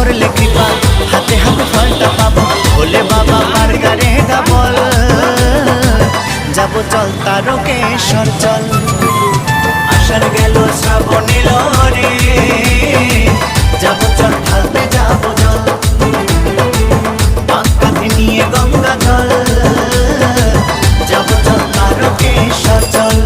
করলে কৃপা হাতে হাতে ফলটা পাবো ভোলে বাবা পার করেগা বল যাবো চল তারকেশ্বর চল আষাঢ় গেল শ্রাবণ এলো রে যাবো চল ঢালতে যাবো জল কাঁধে নিয়ে গঙ্গা জল যাবো চল তারকেশ্বর চল।